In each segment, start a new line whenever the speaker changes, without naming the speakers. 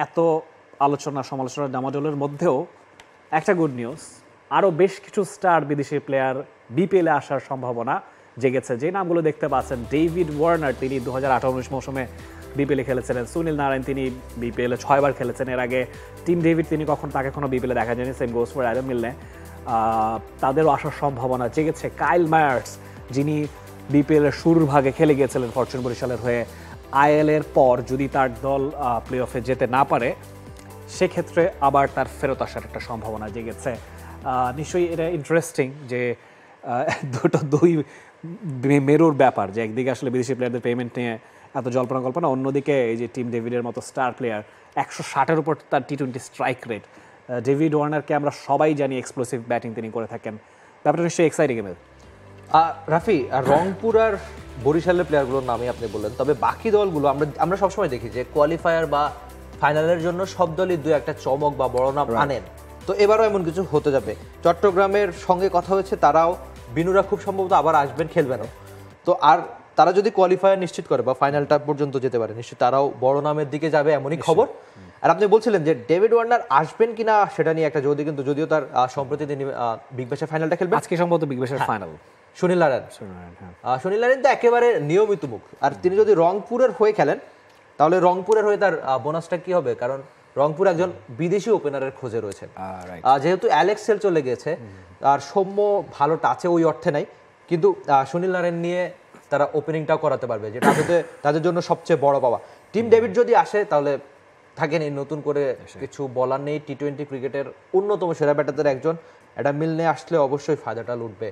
এত আলোচনা সমালোচনার ডামাডোলের মধ্যেও একটা গুড নিউজ, আরও বেশ কিছু স্টার বিদেশি প্লেয়ার বিপিএলে আসার সম্ভাবনা জেগেছে। যে নামগুলো দেখতে পাচ্ছেন, ডেভিড ওয়ার্নার, তিনি 2018-19 মৌসুমে বিপিএলে খেলেছিলেন। সুনীল নারায়ণ, তিনি বিপিএলে 6 বার খেলেছেন এর আগে। টিম ডেভিড, তিনি তাকে কোনো বিপিএলে দেখা যায়নি। সেম গোস ফর অ্যাডাম মিলনে, তাদেরও আসার সম্ভাবনা জেগেছে। কাইল মায়ার্স, যিনি বিপিএলের শুরুর ভাগে খেলে গিয়েছিলেন ফরচুন বরিশালের হয়ে, আইএলের পর যদি তার দল প্লে অফে যেতে না পারে সেক্ষেত্রে আবার তার ফেরত আসার একটা সম্ভাবনা জেগেছে। নিশ্চয়ই এটা ইন্টারেস্টিং যে দুই মেরুর ব্যাপার, যে একদিকে আসলে বিদেশি প্লেয়ারদের পেমেন্ট নিয়ে এত জল্পনা কল্পনা, অন্যদিকে এই যে টিম ডেভিডের মতো স্টার প্লেয়ার, 160-এর উপর তার টি-20 স্ট্রাইক রেট। ডেভিড ওয়ার্নারকে আমরা সবাই জানি এক্সপ্লোসিভ ব্যাটিং তিনি করে থাকেন। ব্যাপারটা নিশ্চয়ই এক্সাইটিং।
রাফি, রংপুর আর বরিশালের প্লেয়ারগুলোর নামই আপনি বললেন, তবে বাকি দলগুলো আমরা সবসময় দেখি যে কোয়ালিফায়ার বা ফাইনালের জন্য সব দলই দু একটা চমক বা বড় নাম আনেন। তো এবারও এমন কিছু হতে যাবে। চট্টগ্রামের সঙ্গে কথা হয়েছে, তারাও বিনুরা খুব সম্ভবত আবার আসবেন, খেলবেনও। তো আর তারা যদি কোয়ালিফায়ার নিশ্চিত করে বা ফাইনালটা পর্যন্ত যেতে পারে, নিশ্চয়ই তারাও বড় নামের দিকে যাবে, এমনই খবর। আর আপনি বলছিলেন যে ডেভিড ওয়ার্নার আসবেন কিনা সেটা নিয়ে একটা যদিও তার সম্প্রতি তিনি বিগ ব্যাশের ফাইনালটা খেলবেন
আজকে সম্ভবত বিগ ব্যাশের ফাইনাল।
সুনীল নারায়ণ তো একেবারে নিয়মিত মুখ, আর তিনি যদি রংপুরের হয়ে খেলেন তাহলে রংপুরের হয়ে তার বোনাসটা কি হবে, কারণ রংপুর একজন বিদেশি ওপেনারের খোঁজে রয়েছেন। যেহেতু অ্যালেক্স সেল চলে গেছে, আর সৌম্য ভালো টাচে ওই অর্থে নাই, কিন্তু সুনীল নারায়ণ নিয়ে তারা ওপেনিংটাও করাতে পারবে, যেটা তাদের জন্য সবচেয়ে বড় পাওয়া। টিম ডেভিড যদি আসে তাহলে থাকেনি, নতুন করে কিছু বলার নেই। টি-20 ক্রিকেটের অন্যতম সেরা ব্যাটারদের একজন, এটা মিলনে আসলে অবশ্যই ফায়দাটা লুটবে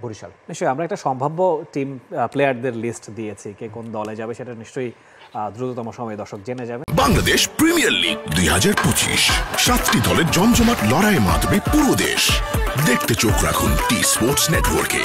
বরিশাল।
নিশ্চয়ই আমরা একটা সম্ভাব্য টিম প্লেয়ারদের লিস্ট দিয়েছি, কে কোন দলে যাবে সেটা নিশ্চয়ই দ্রুততম সময়ে দর্শক জেনে যাবে।
বাংলাদেশ প্রিমিয়ার লিগ 2025, 7টি দলের জমজমাট লড়াইয়ে মাতবে পুরো দেশ। দেখতে চোখ রাখুন টি স্পোর্টস নেটওয়ার্কে।